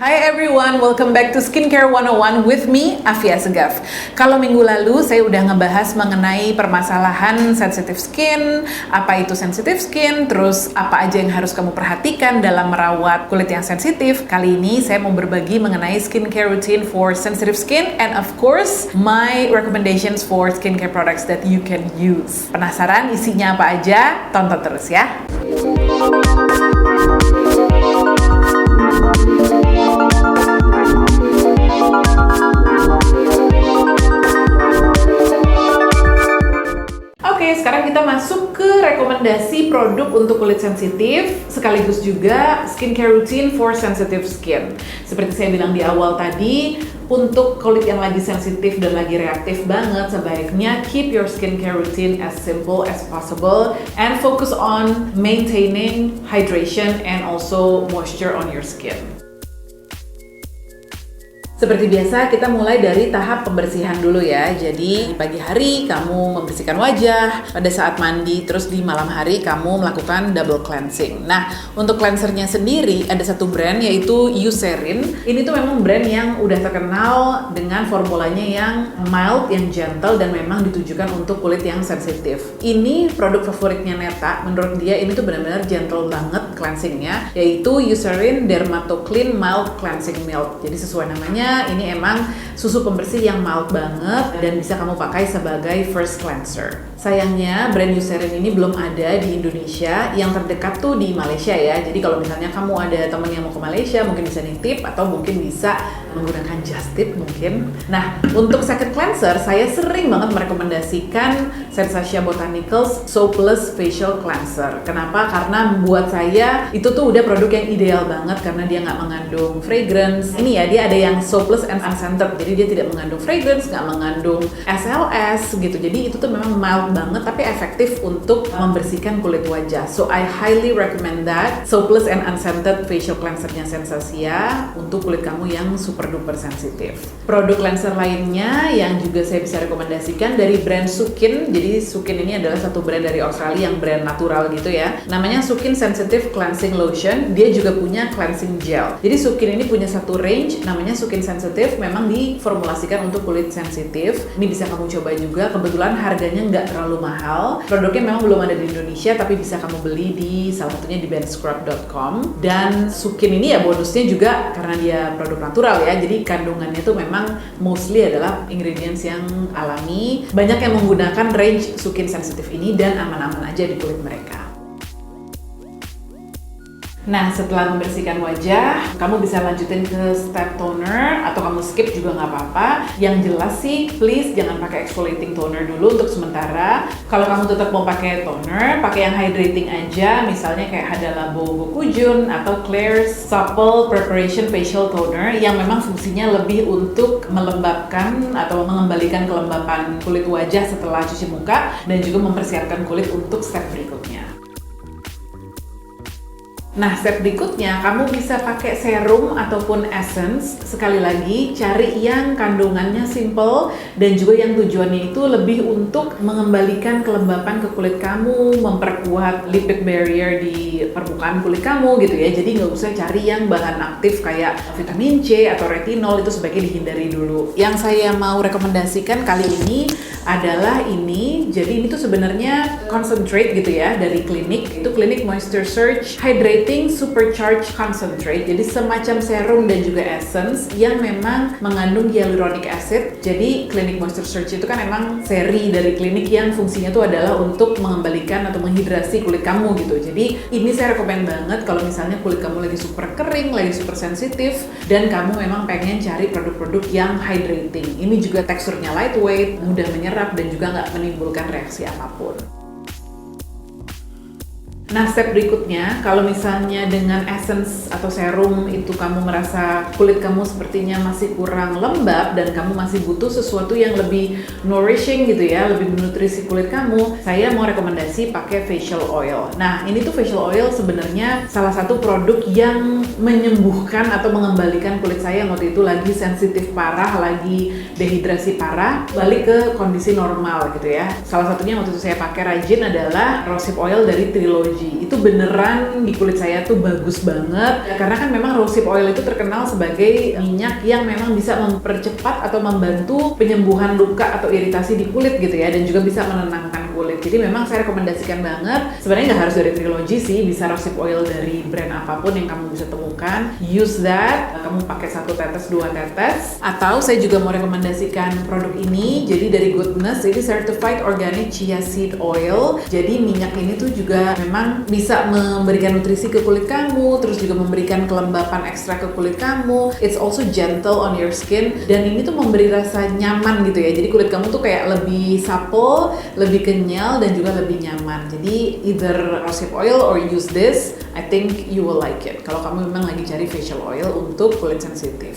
Hi everyone, welcome back to Skincare 101 with me, Afia Segaf. Kalau minggu lalu saya udah ngebahas mengenai permasalahan sensitive skin, apa itu sensitive skin, terus apa aja yang harus kamu perhatikan dalam merawat kulit yang sensitif. Kali ini saya mau berbagi mengenai skincare routine for sensitive skin and of course my recommendations for skincare products that you can use. Penasaran isinya apa aja? Tonton terus ya. Oke, sekarang kita masuk ke rekomendasi produk untuk kulit sensitif, sekaligus juga skincare routine for sensitive skin. Seperti saya bilang di awal tadi, untuk kulit yang lagi sensitif dan lagi reaktif banget, sebaiknya keep your skincare routine as simple as possible and focus on maintaining hydration and also moisture on your skin. Seperti biasa, kita mulai dari tahap pembersihan dulu ya. Jadi, di pagi hari kamu membersihkan wajah, pada saat mandi, terus di malam hari kamu melakukan double cleansing. Nah, untuk cleansernya sendiri, ada satu brand yaitu Eucerin. Ini tuh memang brand yang udah terkenal dengan formulanya yang mild, yang gentle, dan memang ditujukan untuk kulit yang sensitif. Ini produk favoritnya Neta, menurut dia ini tuh benar-benar gentle banget cleansingnya, yaitu Eucerin Dermatoclean Mild Cleansing Milk. Jadi sesuai namanya, ini emang susu pembersih yang mild banget dan bisa kamu pakai sebagai first cleanser. Sayangnya brand Eucerin ini belum ada di Indonesia, yang terdekat tuh di Malaysia ya. Jadi kalau misalnya kamu ada temen yang mau ke Malaysia, mungkin bisa nitip atau mungkin bisa menggunakan just tip mungkin. Nah, untuk second cleanser, saya sering banget merekomendasikan Sensation Botanicals Soapless Facial Cleanser. Kenapa? Karena buat saya itu tuh udah produk yang ideal banget karena dia nggak mengandung fragrance. Ini ya, dia ada yang soapless and unscented, jadi dia tidak mengandung fragrance, nggak mengandung SLS gitu. Jadi itu tuh memang mild banget tapi efektif untuk membersihkan kulit wajah. So I highly recommend that soapless and unscented facial cleansernya Sensasia untuk kulit kamu yang super duper sensitif. Produk cleanser lainnya yang juga saya bisa rekomendasikan dari brand Sukin. Jadi Sukin ini adalah satu brand dari Australia yang brand natural gitu ya. Namanya Sukin Sensitive Cleansing Lotion. Dia juga punya cleansing gel. Jadi Sukin ini punya satu range namanya Sukin Sensitive, memang diformulasikan untuk kulit sensitif. Ini bisa kamu coba juga. Kebetulan harganya nggak terlalu mahal. Produknya memang belum ada di Indonesia, tapi bisa kamu beli di salah satunya di bendscrub.com. Dan Sukin ini ya bonusnya juga karena dia produk natural ya, jadi kandungannya tuh memang mostly adalah ingredients yang alami. Banyak yang menggunakan range Sukin Sensitive ini dan aman-aman aja di kulit mereka. Nah, setelah membersihkan wajah, kamu bisa lanjutin ke step toner atau kamu skip juga nggak apa-apa. Yang jelas sih, please jangan pakai exfoliating toner dulu untuk sementara. Kalau kamu tetap mau pakai toner, pakai yang hydrating aja, misalnya kayak Hada Labo Gokujun atau Klairs Supple Preparation Facial Toner yang memang fungsinya lebih untuk melembabkan atau mengembalikan kelembapan kulit wajah setelah cuci muka dan juga mempersiapkan kulit untuk step berikutnya. Nah, step berikutnya kamu bisa pakai serum ataupun essence. Sekali lagi, cari yang kandungannya simple dan juga yang tujuannya itu lebih untuk mengembalikan kelembapan ke kulit kamu, memperkuat lipid barrier di permukaan kulit kamu gitu ya. Jadi nggak usah cari yang bahan aktif kayak vitamin C atau retinol, itu sebaiknya dihindari dulu. Yang saya mau rekomendasikan kali ini adalah ini. Jadi ini tuh sebenarnya concentrate gitu ya dari Clinique. Itu Clinique Moisture Surge Hydrating Supercharged Concentrate. Jadi semacam serum dan juga essence yang memang mengandung hyaluronic acid. Jadi Clinique Moisture Surge itu kan memang seri dari Clinique yang fungsinya tuh adalah untuk mengembalikan atau menghidrasi kulit kamu gitu. Jadi ini saya rekomen banget kalau misalnya kulit kamu lagi super kering, lagi super sensitif dan kamu memang pengen cari produk-produk yang hydrating. Ini juga teksturnya lightweight, mudah menyerap dan juga nggak menimbulkan reaksi apapun. Nah, step berikutnya, kalau misalnya dengan essence atau serum itu kamu merasa kulit kamu sepertinya masih kurang lembab dan kamu masih butuh sesuatu yang lebih nourishing gitu ya, lebih menutrisi kulit kamu, saya mau rekomendasi pakai facial oil. Nah, ini tuh facial oil sebenarnya salah satu produk yang menyembuhkan atau mengembalikan kulit saya yang waktu itu lagi sensitif parah, lagi dehidrasi parah, balik ke kondisi normal gitu ya. Salah satunya waktu itu saya pakai rajin adalah rosehip oil dari Trilogy. Trilogy. Itu beneran di kulit saya tuh bagus banget. Karena kan memang rosehip oil itu terkenal sebagai minyak yang memang bisa mempercepat atau membantu penyembuhan luka atau iritasi di kulit gitu ya, dan juga bisa menenangkan kulit. Jadi memang saya rekomendasikan banget. Sebenarnya nggak harus dari Trilogy sih, bisa rosehip oil dari brand apapun yang kamu bisa temukan. Use that. Kamu pakai 1 tetes, 2 tetes. Atau saya juga mau rekomendasikan produk ini. Jadi dari Goodness, ini Certified Organic Chia Seed Oil. Jadi minyak ini tuh juga memang bisa memberikan nutrisi ke kulit kamu, terus juga memberikan kelembapan ekstra ke kulit kamu. It's also gentle on your skin, dan ini tuh memberi rasa nyaman gitu ya. Jadi kulit kamu tuh kayak lebih supple, lebih kenyal, dan juga lebih nyaman. Jadi either rosehip oil or use this, I think you will like it. Kalau kamu memang lagi cari facial oil untuk kulit sensitif.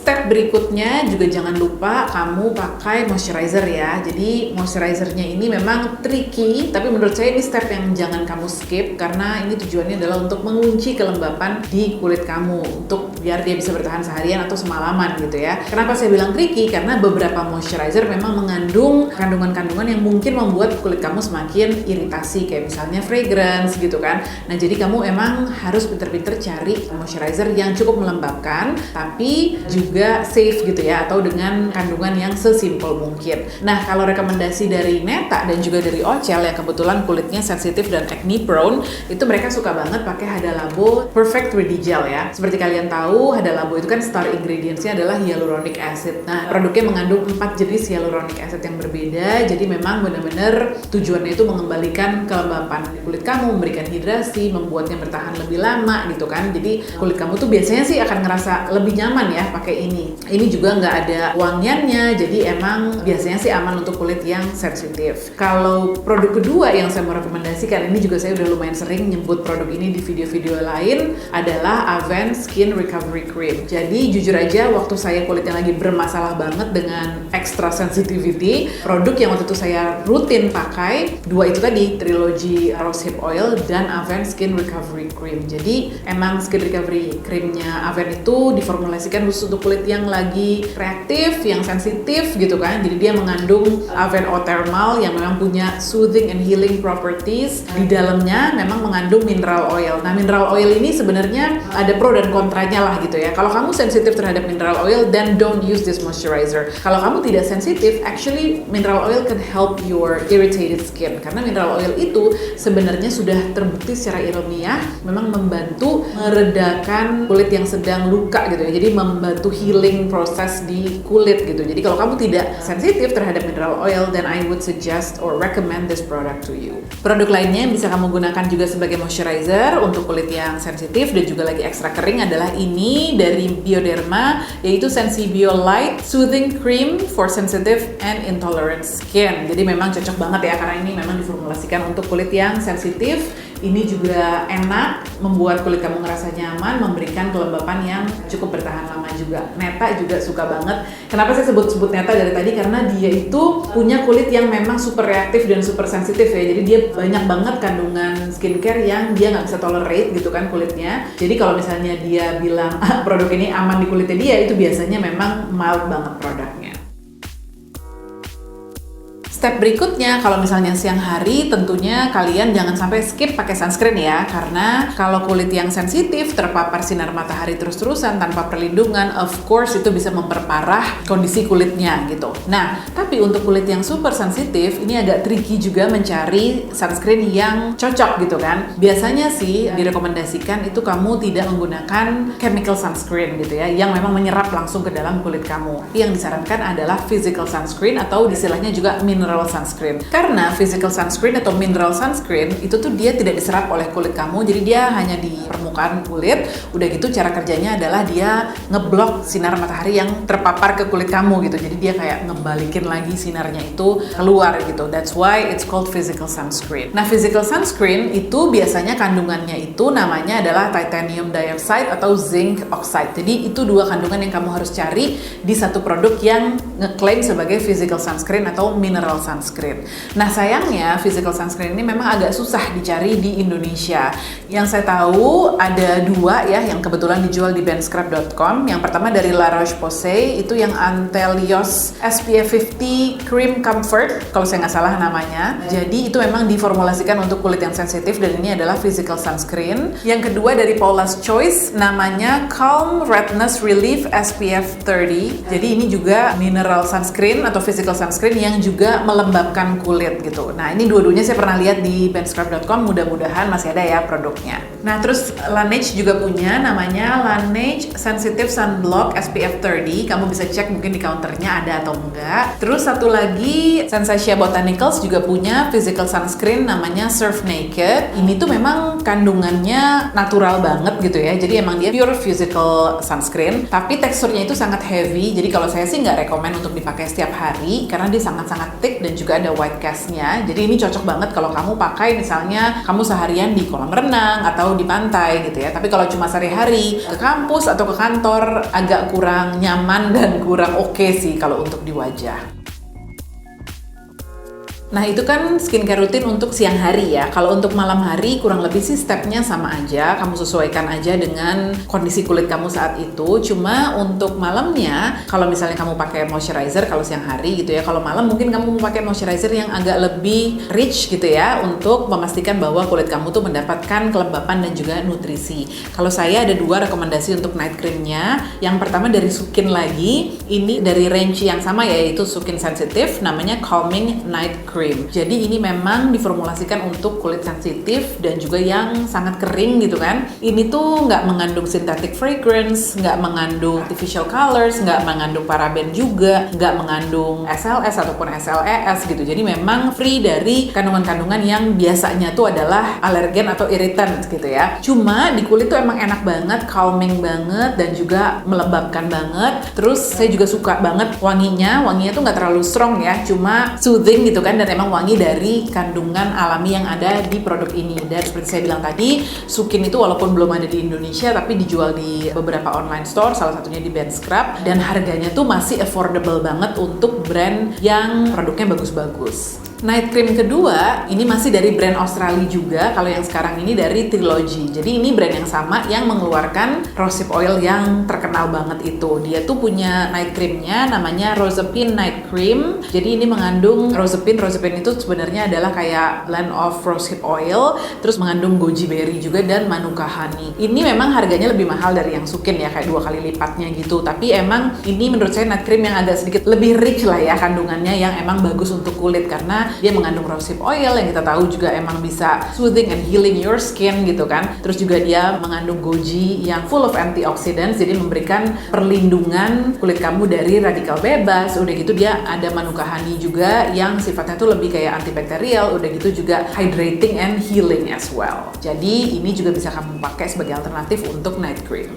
Step berikutnya juga jangan lupa kamu pakai moisturizer ya. Jadi moisturizernya ini memang tricky, tapi menurut saya ini step yang jangan kamu skip, karena ini tujuannya adalah untuk mengunci kelembapan di kulit kamu, untuk biar dia bisa bertahan seharian atau semalaman gitu ya. Kenapa saya bilang tricky? Karena beberapa moisturizer memang mengandung kandungan-kandungan yang mungkin membuat kulit kamu semakin iritasi, kayak misalnya fragrance gitu kan. Nah jadi kamu emang harus pinter-pinter cari moisturizer yang cukup melembabkan, tapi juga safe gitu ya, atau dengan kandungan yang sesimpel mungkin. Nah kalau rekomendasi dari Neta dan juga dari Ocel yang kebetulan kulitnya sensitif dan acne prone, itu mereka suka banget pakai Hada Labo Perfect 3D Gel ya. Seperti kalian tahu, Hada Labo itu kan star ingredients-nya adalah hyaluronic acid. Nah produknya mengandung 4 jenis hyaluronic acid yang berbeda, jadi memang benar-benar tujuannya itu mengembalikan kelembapan kulit kamu, memberikan hidrasi, membuatnya bertahan lebih lama gitu kan. Jadi kulit kamu tuh biasanya sih akan ngerasa lebih nyaman ya pakai ini. Ini juga nggak ada wangiannya, jadi emang biasanya sih aman untuk kulit yang sensitif. Kalau produk kedua yang saya mau rekomendasikan, ini juga saya udah lumayan sering nyebut produk ini di video-video lain, adalah Avène Skin Recovery Cream. Jadi jujur aja waktu saya kulitnya lagi bermasalah banget dengan extra sensitivity, produk yang waktu itu saya rutin pakai dua itu tadi, Trilogy Rosehip Oil dan Avène Skin Recovery Cream. Jadi emang Skin Recovery Creamnya Avène itu diformulasikan khusus untuk kulit yang lagi reaktif, yang sensitif gitu kan. Jadi dia mengandung Avène Eau Thermal yang memang punya soothing and healing properties. Di dalamnya memang mengandung mineral oil. Nah mineral oil ini sebenarnya ada pro dan kontranya lah gitu ya. Kalau kamu sensitif terhadap mineral oil, then don't use this moisturizer. Kalau kamu tidak sensitif, actually mineral oil can help your irritated skin, karena mineral oil itu sebenarnya sudah terbukti secara ilmiah memang membantu meredakan kulit yang sedang luka gitu ya. Jadi membantu healing proses di kulit gitu. Jadi kalau kamu tidak sensitif terhadap mineral oil, then I would suggest or recommend this product to you. Produk lainnya yang bisa kamu gunakan juga sebagai moisturizer untuk kulit yang sensitif dan juga lagi ekstra kering adalah ini dari Bioderma, yaitu Sensibio Light Soothing Cream for Sensitive and Intolerant Skin. Jadi memang cocok banget ya, karena ini memang diformulasikan untuk kulit yang sensitif. Ini juga enak, membuat kulit kamu ngerasa nyaman, memberikan kelembapan yang cukup bertahan lama juga. Neta juga suka banget. Kenapa saya sebut-sebut Neta dari tadi? Karena dia itu punya kulit yang memang super reaktif dan super sensitif ya. Jadi dia banyak banget kandungan skincare yang dia nggak bisa tolerate gitu kan kulitnya. Jadi kalau misalnya dia bilang produk ini aman di kulitnya dia, itu biasanya memang mild banget produknya. Step berikutnya, kalau misalnya siang hari, tentunya kalian jangan sampai skip pakai sunscreen ya, karena kalau kulit yang sensitif terpapar sinar matahari terus-terusan tanpa perlindungan, of course itu bisa memperparah kondisi kulitnya gitu. Nah, tapi untuk kulit yang super sensitif, ini agak tricky juga mencari sunscreen yang cocok gitu kan. Biasanya sih direkomendasikan itu kamu tidak menggunakan chemical sunscreen gitu ya, yang memang menyerap langsung ke dalam kulit kamu. Yang disarankan adalah physical sunscreen atau istilahnya juga mineral sunscreen. Karena physical sunscreen atau mineral sunscreen itu tuh dia tidak diserap oleh kulit kamu, jadi dia hanya di permukaan kulit. Udah gitu cara kerjanya adalah dia ngeblok sinar matahari yang terpapar ke kulit kamu gitu. Jadi dia kayak ngebalikin lagi sinarnya itu keluar gitu. That's why it's called physical sunscreen. Nah, physical sunscreen itu biasanya kandungannya itu namanya adalah titanium dioxide atau zinc oxide. Jadi itu dua kandungan yang kamu harus cari di satu produk yang ngeklaim sebagai physical sunscreen atau mineral sunscreen. Nah sayangnya physical sunscreen ini memang agak susah dicari di Indonesia. Yang saya tahu ada 2 ya yang kebetulan dijual di bendscrub.com. Yang pertama dari La Roche-Posay, itu yang Antelios SPF 50 Cream Comfort, kalau saya nggak salah namanya. Jadi itu memang diformulasikan untuk kulit yang sensitif dan ini adalah physical sunscreen. Yang kedua dari Paula's Choice, namanya Calm Redness Relief SPF 30. Jadi ini juga mineral sunscreen atau physical sunscreen yang juga melembabkan kulit gitu. Nah ini dua-duanya saya pernah lihat di bendscrub.com, mudah-mudahan masih ada ya produknya. Nah terus Laneige juga punya namanya Laneige Sensitive Sunblock SPF 30. Kamu bisa cek mungkin di counternya ada atau enggak. Terus satu lagi Sensatia Botanicals juga punya physical sunscreen namanya Surf Naked. Ini tuh memang kandungannya natural banget gitu ya. Jadi emang dia pure physical sunscreen, tapi teksturnya itu sangat heavy. Jadi kalau saya sih nggak rekomen untuk dipakai setiap hari karena dia sangat-sangat thick dan juga ada white cast-nya. Jadi ini cocok banget kalau kamu pakai misalnya kamu seharian di kolam renang atau di pantai gitu ya. Tapi kalau cuma sehari-hari ke kampus atau ke kantor agak kurang nyaman dan kurang oke sih kalau untuk di wajah. Nah itu kan skincare rutin untuk siang hari ya. Kalau untuk malam hari kurang lebih sih stepnya sama aja. Kamu sesuaikan aja dengan kondisi kulit kamu saat itu. Cuma untuk malamnya, kalau misalnya kamu pakai moisturizer kalau siang hari gitu ya. Kalau malam mungkin kamu mau pakai moisturizer yang agak lebih rich gitu ya, untuk memastikan bahwa kulit kamu tuh mendapatkan kelembapan dan juga nutrisi. Kalau saya ada 2 rekomendasi untuk night creamnya. Yang pertama dari Sukin lagi. Ini dari range yang sama yaitu Sukin Sensitive, namanya Calming Night Cream. Jadi ini memang diformulasikan untuk kulit sensitif dan juga yang sangat kering gitu kan. Ini tuh nggak mengandung synthetic fragrance, nggak mengandung artificial colors, nggak mengandung paraben juga, nggak mengandung SLS ataupun SLES gitu. Jadi memang free dari kandungan-kandungan yang biasanya tuh adalah alergen atau irritan gitu ya. Cuma di kulit tuh emang enak banget, calming banget dan juga melembabkan banget. Terus saya juga suka banget wanginya tuh nggak terlalu strong ya, cuma soothing gitu kan, dan emang wangi dari kandungan alami yang ada di produk ini. Dan seperti saya bilang tadi, Sukin itu walaupun belum ada di Indonesia tapi dijual di beberapa online store, salah satunya di Bendscrub, dan harganya tuh masih affordable banget untuk brand yang produknya bagus-bagus. Night cream kedua, ini masih dari brand Australia juga, kalau yang sekarang ini dari Trilogy. Jadi ini brand yang sama yang mengeluarkan rosehip oil yang terkenal banget itu. Dia tuh punya night creamnya namanya Rosehip Night Cream. Jadi ini mengandung rosehip itu sebenarnya adalah kayak blend of rosehip oil, terus mengandung goji berry juga dan manuka honey. Ini memang harganya lebih mahal dari yang Sukin ya, kayak 2 kali lipatnya gitu. Tapi emang ini menurut saya night cream yang agak sedikit lebih rich lah ya kandungannya, yang emang bagus untuk kulit karena dia mengandung rosehip oil yang kita tahu juga emang bisa soothing and healing your skin gitu kan. Terus juga dia mengandung goji yang full of antioxidants, jadi memberikan perlindungan kulit kamu dari radikal bebas. Udah gitu dia ada manuka honey juga yang sifatnya tuh lebih kayak antibakterial. Udah gitu juga hydrating and healing as well. Jadi ini juga bisa kamu pakai sebagai alternatif untuk night cream.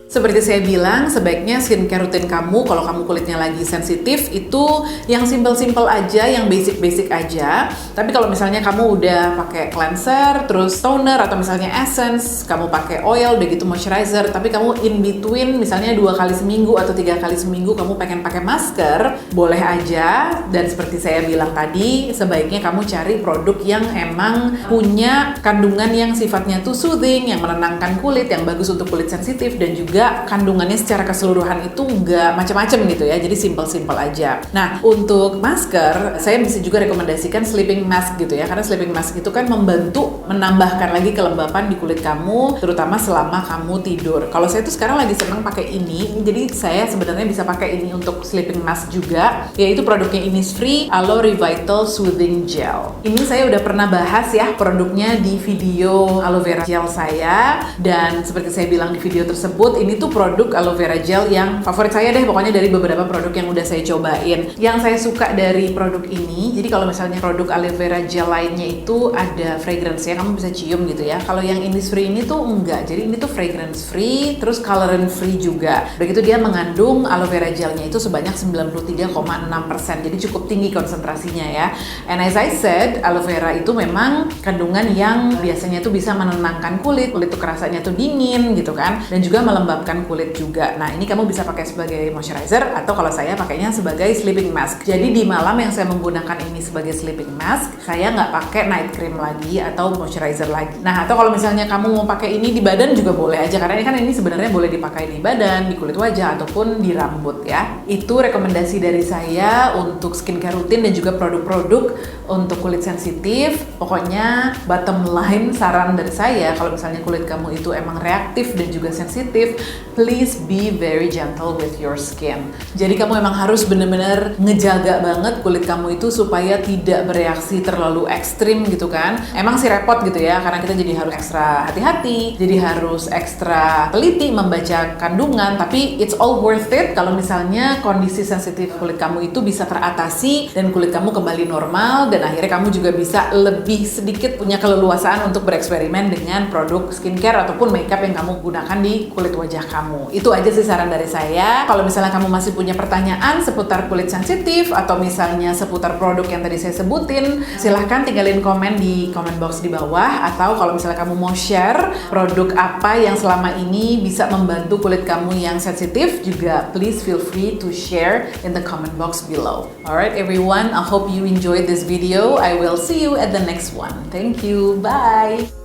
Seperti saya bilang, sebaiknya skincare rutin kamu kalau kamu kulitnya lagi sensitif itu yang simple-simple aja, yang basic-basic aja. Tapi kalau misalnya kamu udah pakai cleanser, terus toner, atau misalnya essence, kamu pakai oil, udah gitu moisturizer, tapi kamu in between misalnya 2 kali seminggu atau 3 kali seminggu kamu pengen pakai masker, boleh aja. Dan seperti saya bilang tadi, sebaiknya kamu cari produk yang emang punya kandungan yang sifatnya tuh soothing, yang menenangkan kulit, yang bagus untuk kulit sensitif, dan juga kandungannya secara keseluruhan itu nggak macam-macam gitu ya, jadi simple-simple aja. Nah, untuk masker, saya bisa juga rekomendasikan sleeping mask gitu ya, karena sleeping mask itu kan membantu menambahkan lagi kelembapan di kulit kamu, terutama selama kamu tidur. Kalau saya tuh sekarang lagi seneng pakai ini, jadi saya sebenarnya bisa pakai ini untuk sleeping mask juga, yaitu produknya Innisfree Aloe Revital Soothing Gel. Ini saya udah pernah bahas ya produknya di video aloe vera gel saya, dan seperti saya bilang di video tersebut, ini tuh produk aloe vera gel yang favorit saya deh, pokoknya dari beberapa produk yang udah saya cobain. Yang saya suka dari produk ini, jadi kalau misalnya produk aloe vera gel lainnya itu ada fragrance-nya, kamu bisa cium gitu ya. Kalau yang Innisfree ini tuh enggak, jadi ini tuh fragrance free, terus colorant free juga. Begitu dia mengandung aloe vera gelnya itu sebanyak 93,6%, jadi cukup tinggi konsentrasinya ya. And as I said, aloe vera itu memang kandungan yang biasanya tuh bisa menenangkan kulit tuh kerasanya tuh dingin gitu kan, dan juga melembabkan melembabkan kulit juga. Nah, ini kamu bisa pakai sebagai moisturizer atau kalau saya pakainya sebagai sleeping mask. Jadi di malam yang saya menggunakan ini sebagai sleeping mask, saya nggak pakai night cream lagi atau moisturizer lagi. Nah, atau kalau misalnya kamu mau pakai ini di badan juga boleh aja, karena ini sebenarnya boleh dipakai di badan, di kulit wajah ataupun di rambut ya. Itu rekomendasi dari saya untuk skincare rutin dan juga produk-produk untuk kulit sensitif. Pokoknya bottom line saran dari saya, kalau misalnya kulit kamu itu emang reaktif dan juga sensitif, please be very gentle with your skin. Jadi kamu emang harus bener-bener ngejaga banget kulit kamu itu supaya tidak bereaksi terlalu ekstrim gitu kan. Emang sih repot gitu ya, karena kita jadi harus ekstra hati-hati, jadi harus ekstra teliti membaca kandungan, tapi it's all worth it kalau misalnya kondisi sensitif kulit kamu itu bisa teratasi dan kulit kamu kembali normal, dan akhirnya kamu juga bisa lebih sedikit punya keleluasaan untuk bereksperimen dengan produk skincare ataupun makeup yang kamu gunakan di kulit wajah kamu. Itu aja sih saran dari saya. Kalau misalnya kamu masih punya pertanyaan seputar kulit sensitif atau misalnya seputar produk yang tadi saya sebutin, silahkan tinggalin komen di comment box di bawah, atau kalau misalnya kamu mau share produk apa yang selama ini bisa membantu kulit kamu yang sensitif juga, please feel free to share in the comment box below. Alright everyone, I hope you enjoyed this video. I will see you at the next one. Thank you. Bye.